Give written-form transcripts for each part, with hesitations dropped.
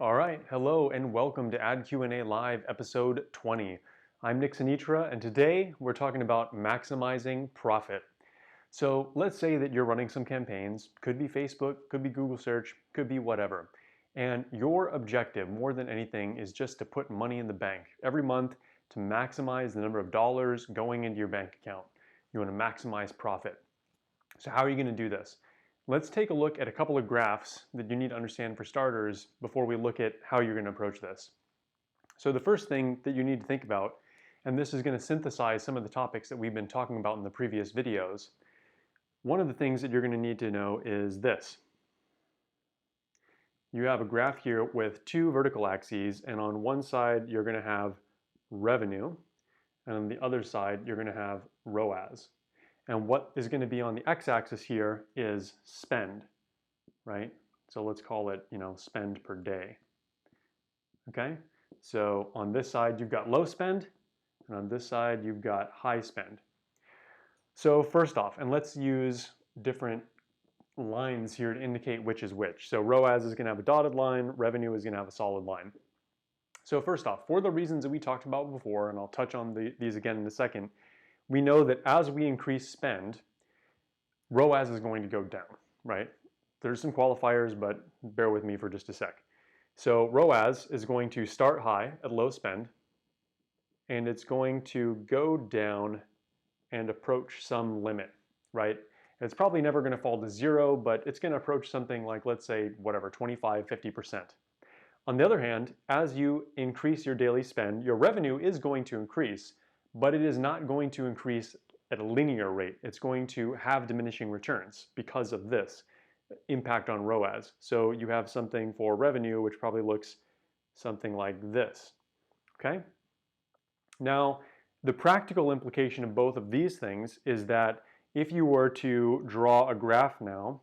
All right, hello and welcome to Ad Q&A Live episode 20. I'm Nick Sinitra and today we're talking about maximizing profit. So let's say that you're running some campaigns, could be Facebook, could be Google search, could be whatever. And your objective more than anything is just to put money in the bank every month to maximize the number of dollars going into your bank account. You want to maximize profit. So how are you going to do this? Let's take a look at a couple of graphs that you need to understand for starters before we look at how you're going to approach this. So the first thing that you need to think about, and this is going to synthesize some of the topics that we've been talking about in the previous videos, one of the things that you're going to need to know is this. You have a graph here with two vertical axes, and on one side you're going to have revenue, and on the other side you're going to have ROAS. And what is going to be on the x-axis here is spend, right? So let's call it, spend per day. Okay? So on this side you've got low spend, and on this side you've got high spend. So first off, and let's use different lines here to indicate which is which. So ROAS is going to have a dotted line, revenue is going to have a solid line. So first off, for the reasons that we talked about before, and I'll touch on these again in a second, we know that as we increase spend, ROAS is going to go down, right? There's some qualifiers, but bear with me for just a sec. So ROAS is going to start high at low spend, and it's going to go down and approach some limit, right? It's probably never going to fall to zero, but it's going to approach something like, let's say, whatever, 25, 50%. On the other hand, as you increase your daily spend, your revenue is going to increase, but it is not going to increase at a linear rate. It's going to have diminishing returns because of this impact on ROAS. So you have something for revenue which probably looks something like this, okay? Now, the practical implication of both of these things is that if you were to draw a graph now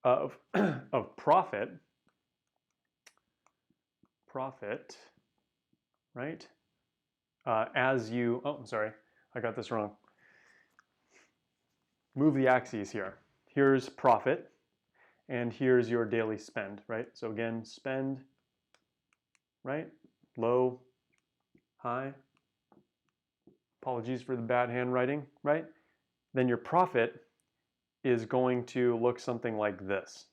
of, of profit, right? I'm sorry, I got this wrong. Move the axes here. Here's profit, and here's your daily spend, right? So again, spend, right? Low, high. Apologies for the bad handwriting, right? Then your profit is going to look something like this,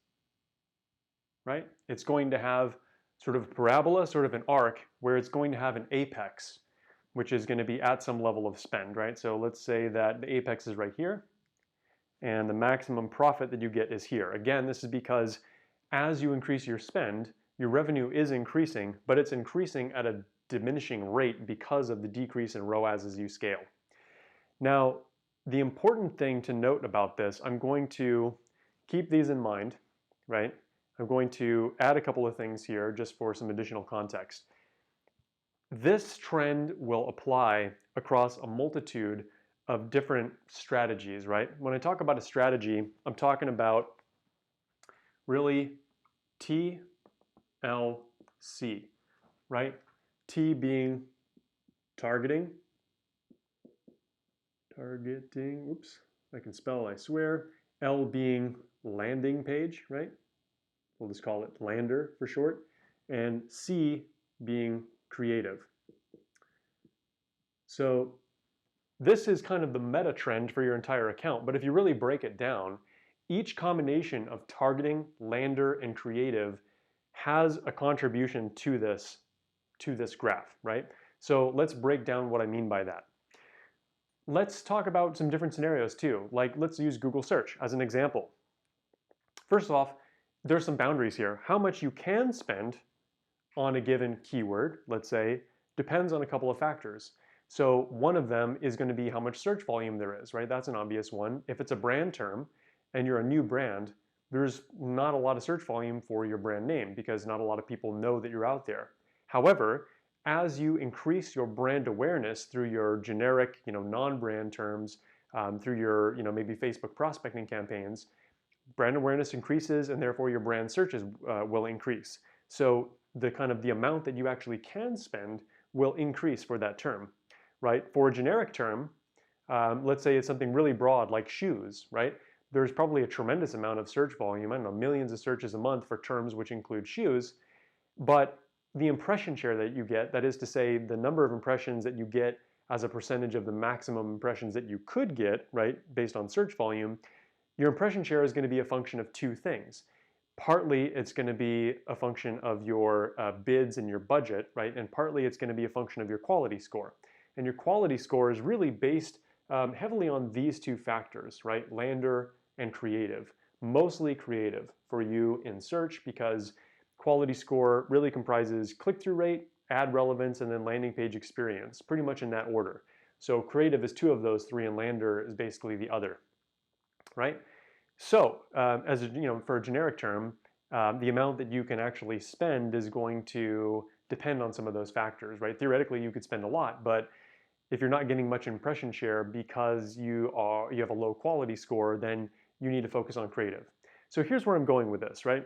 right? It's going to have sort of a parabola, sort of an arc, where it's going to have an apex, which is going to be at some level of spend, right? So let's say that the apex is right here, and the maximum profit that you get is here. Again, this is because as you increase your spend, your revenue is increasing, but it's increasing at a diminishing rate because of the decrease in ROAS as you scale. Now, the important thing to note about this, I'm going to keep these in mind, right? I'm going to add a couple of things here just for some additional context. This trend will apply across a multitude of different strategies, right? When I talk about a strategy, I'm talking about really TLC, right? T being targeting, oops, I can spell, I swear. L being landing page, right? We'll just call it lander for short. And C being creative. So this is kind of the meta trend for your entire account, but if you really break it down, each combination of targeting, lander, and creative has a contribution to this graph, right? So let's break down what I mean by that. Let's talk about some different scenarios too, like let's use Google search as an example. First off, there's some boundaries here. How much you can spend on a given keyword, let's say, depends on a couple of factors. So one of them is going to be how much search volume there is, right? That's an obvious one. If it's a brand term and you're a new brand, there's not a lot of search volume for your brand name because not a lot of people know that you're out there. However, as you increase your brand awareness through your generic, non-brand terms, through your, maybe Facebook prospecting campaigns, brand awareness increases and therefore your brand searches will increase. So the amount that you actually can spend will increase for that term, right? For a generic term, let's say it's something really broad like shoes, right? There's probably a tremendous amount of search volume, I don't know, millions of searches a month for terms which include shoes. But the impression share that you get, that is to say, the number of impressions that you get as a percentage of the maximum impressions that you could get, right, based on search volume, your impression share is going to be a function of two things. Partly it's going to be a function of your bids and your budget, right? And partly it's going to be a function of your quality score. And your quality score is really based heavily on these two factors, right? Lander and creative. Mostly creative for you in search because quality score really comprises click-through rate, ad relevance, and then landing page experience, pretty much in that order. So creative is two of those three, and Lander is basically the other, right? So, as a, for a generic term, the amount that you can actually spend is going to depend on some of those factors, right? Theoretically, you could spend a lot, but if you're not getting much impression share because you have a low quality score, then you need to focus on creative. So here's where I'm going with this, right?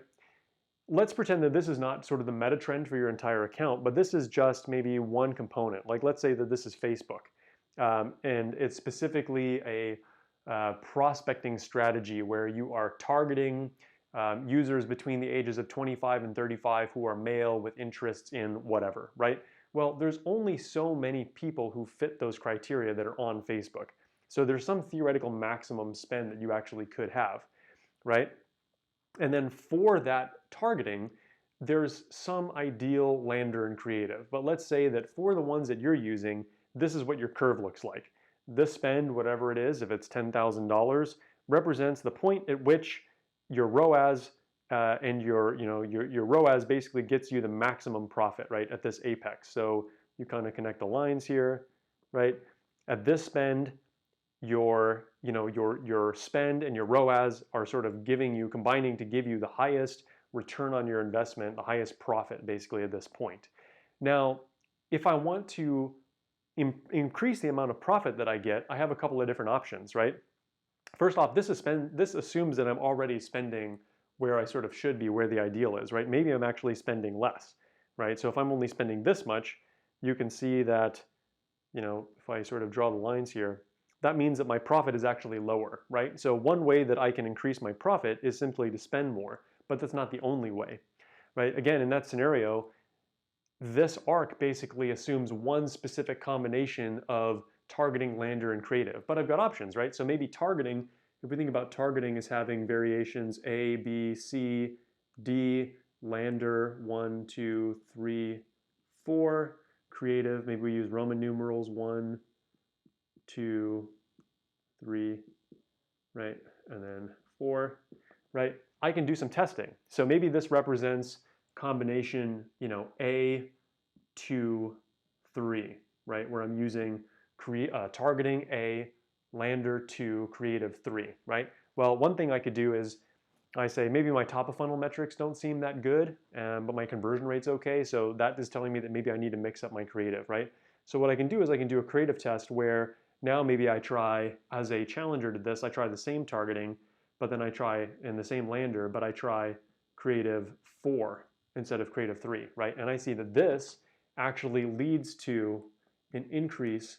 Let's pretend that this is not sort of the meta trend for your entire account, but this is just maybe one component. Like let's say that this is Facebook, and it's specifically a prospecting strategy where you are targeting users between the ages of 25 and 35 who are male with interests in whatever, right? Well, there's only so many people who fit those criteria that are on Facebook. So there's some theoretical maximum spend that you actually could have, right? And then for that targeting, there's some ideal lander and creative. But let's say that for the ones that you're using, this is what your curve looks like. This spend, whatever it is, if it's $10,000, represents the point at which your ROAS and your ROAS basically gets you the maximum profit, right, at this apex. So you kind of connect the lines here, right? At this spend, your spend and your ROAS are sort of combining to give you the highest return on your investment, the highest profit basically at this point. Now, if I want to increase the amount of profit that I get, I have a couple of different options, right? First off, this assumes that I'm already spending where I sort of should be, where the ideal is, right? Maybe I'm actually spending less, right? So if I'm only spending this much, you can see that, if I sort of draw the lines here, that means that my profit is actually lower, right? So one way that I can increase my profit is simply to spend more, but that's not the only way, right? Again, in that scenario, this arc basically assumes one specific combination of targeting, lander, and creative. But I've got options, right? So maybe targeting, if we think about targeting as having variations A, B, C, D, lander, 1, 2, 3, 4, creative, maybe we use Roman numerals, 1, 2, 3, right? And then 4, right? I can do some testing. So maybe this represents combination, A, 2, 3, right? Where I'm using targeting A, lander 2, creative 3, right? Well, one thing I could do is I say maybe my top of funnel metrics don't seem that good, but my conversion rate's okay. So that is telling me that maybe I need to mix up my creative, right? So what I can do is I can do a creative test where now maybe I try, as a challenger to this, I try the same targeting, but then I try in the same lander, but I try creative 4 instead of creative 3, right? And I see that this actually leads to an increase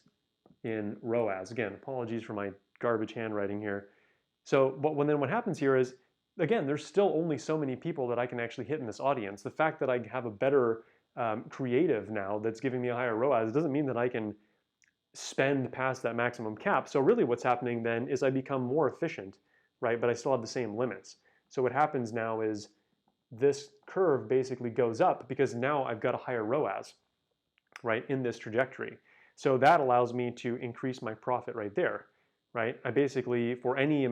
in ROAS. Again, apologies for my garbage handwriting here. So, but then what happens here is, again, there's still only so many people that I can actually hit in this audience. The fact that I have a better creative now that's giving me a higher ROAS doesn't mean that I can spend past that maximum cap. So really what's happening then is I become more efficient, right? But I still have the same limits. So what happens now is this curve basically goes up because now I've got a higher ROAS, right, in this trajectory. So that allows me to increase my profit right there, right? I basically, for any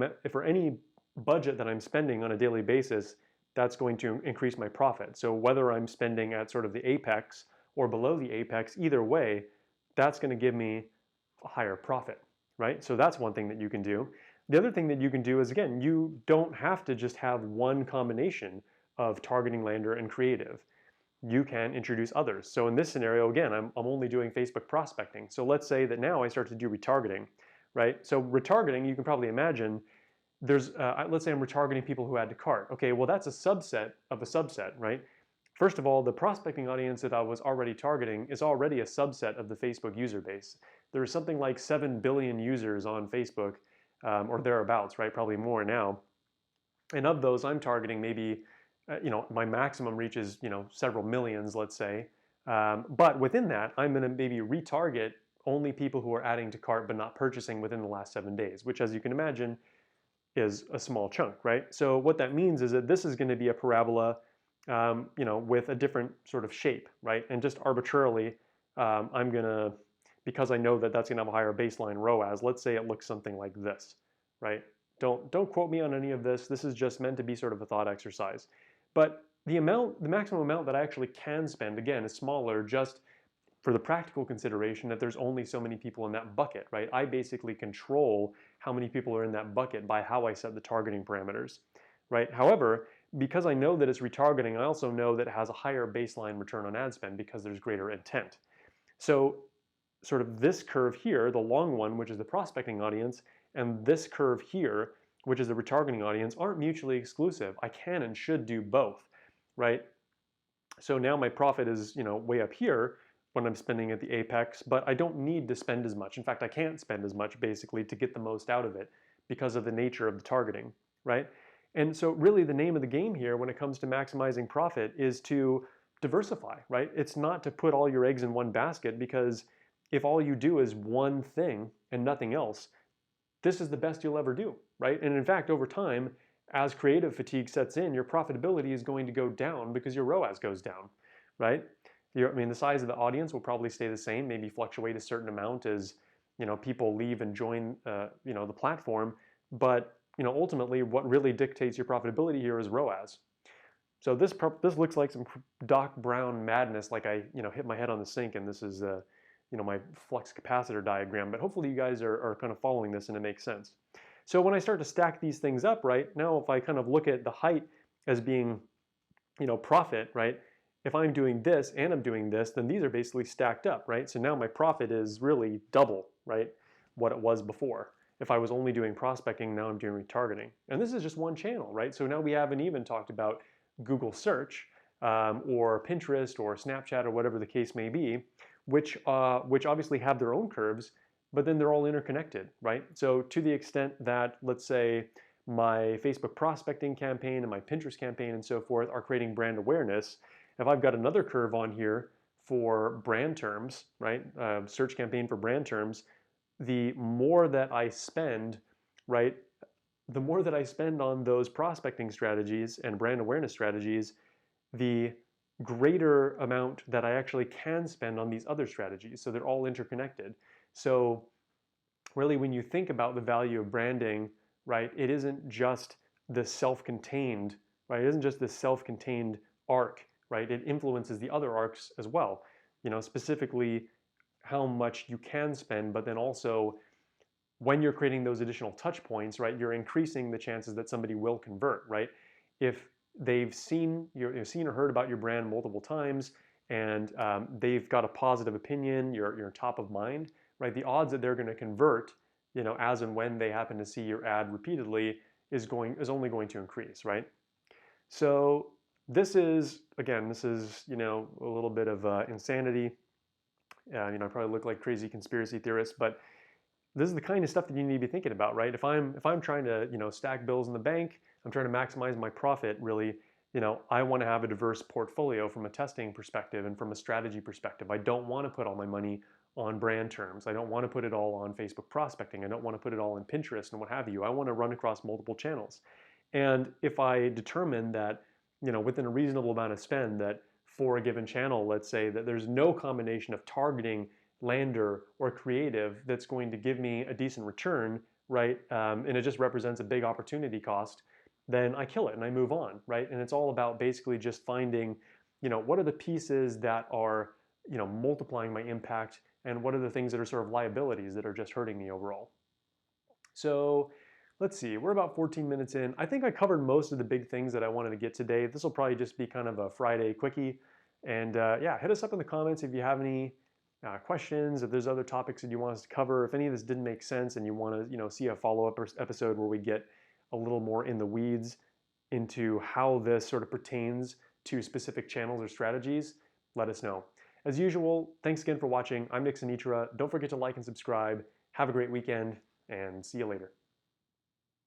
budget that I'm spending on a daily basis, that's going to increase my profit. So whether I'm spending at sort of the apex or below the apex, either way, that's going to give me a higher profit, right? So that's one thing that you can do. The other thing that you can do is, again, you don't have to just have one combination of targeting, lander, and creative. You can introduce others. So in this scenario, again, I'm only doing Facebook prospecting. So let's say that now I start to do retargeting, right? So retargeting, you can probably imagine, let's say I'm retargeting people who add to cart. Okay, well that's a subset of a subset, right? First of all, the prospecting audience that I was already targeting is already a subset of the Facebook user base. There's something like 7 billion users on Facebook, or thereabouts, right? Probably more now. And of those, I'm targeting maybe my maximum reach is, several millions, let's say. But within that, I'm going to maybe retarget only people who are adding to cart but not purchasing within the last 7 days, which, as you can imagine, is a small chunk, right? So what that means is that this is going to be a parabola, with a different sort of shape, right? And just arbitrarily, I'm going to, because I know that that's going to have a higher baseline ROAS, let's say it looks something like this, right? Don't quote me on any of this. This is just meant to be sort of a thought exercise. But the maximum amount that I actually can spend, again, is smaller, just for the practical consideration that there's only so many people in that bucket, right? I basically control how many people are in that bucket by how I set the targeting parameters, right? However, because I know that it's retargeting, I also know that it has a higher baseline return on ad spend because there's greater intent. So sort of this curve here, the long one, which is the prospecting audience, and this curve here, which is the retargeting audience, aren't mutually exclusive. I can and should do both, right? So now my profit is, way up here when I'm spending at the apex, but I don't need to spend as much. In fact, I can't spend as much basically to get the most out of it because of the nature of the targeting, right? And so really the name of the game here when it comes to maximizing profit is to diversify, right? It's not to put all your eggs in one basket, because if all you do is one thing and nothing else, this is the best you'll ever do, right? And in fact, over time, as creative fatigue sets in, your profitability is going to go down because your ROAS goes down, right? The size of the audience will probably stay the same, maybe fluctuate a certain amount as, people leave and join, the platform. But, ultimately, what really dictates your profitability here is ROAS. So this looks like some Doc Brown madness, like I, hit my head on the sink, and this is, my flux capacitor diagram. But hopefully you guys are kind of following this and it makes sense. So when I start to stack these things up, right, now if I kind of look at the height as being, profit, right, if I'm doing this and I'm doing this, then these are basically stacked up, right? So now my profit is really double, right, what it was before. If I was only doing prospecting, now I'm doing retargeting. And this is just one channel, right? So now we haven't even talked about Google search or Pinterest or Snapchat or whatever the case may be, which obviously have their own curves, but then they're all interconnected, right? So to the extent that, let's say, my Facebook prospecting campaign and my Pinterest campaign and so forth are creating brand awareness, if I've got another curve on here for brand terms, right, search campaign for brand terms, the more that I spend, right, the more that I spend on those prospecting strategies and brand awareness strategies, the greater amount that I actually can spend on these other strategies. So they're all interconnected. So really, when you think about the value of branding, right, it isn't just the self-contained, right? It isn't just the self-contained arc, right? It influences the other arcs as well. Specifically how much you can spend, but then also when you're creating those additional touch points, right, you're increasing the chances that somebody will convert, right? If they've seen or heard about your brand multiple times and they've got a positive opinion, you're top of mind, right? The odds that they're going to convert, as and when they happen to see your ad repeatedly is only going to increase, right? So this is a little bit of insanity. I probably look like crazy conspiracy theorist, but this is the kind of stuff that you need to be thinking about, right? If I'm trying to, stack bills in the bank, I'm trying to maximize my profit, really, I want to have a diverse portfolio from a testing perspective and from a strategy perspective. I don't want to put all my money on brand terms. I don't want to put it all on Facebook prospecting. I don't want to put it all in Pinterest and what have you. I want to run across multiple channels. And if I determine that, within a reasonable amount of spend, that for a given channel, let's say that there's no combination of targeting, lander, or creative that's going to give me a decent return, right? And it just represents a big opportunity cost, then I kill it and I move on, right? And it's all about basically just finding, what are the pieces that are, multiplying my impact, and what are the things that are sort of liabilities that are just hurting me overall. So let's see, we're about 14 minutes in. I think I covered most of the big things that I wanted to get today. This will probably just be kind of a Friday quickie. And yeah, hit us up in the comments if you have any questions, if there's other topics that you want us to cover, if any of this didn't make sense and you want to see a follow-up episode where we get a little more in the weeds into how this sort of pertains to specific channels or strategies, let us know. As usual, thanks again for watching. I'm Nick Sinitra. Don't forget to like and subscribe. Have a great weekend, and see you later.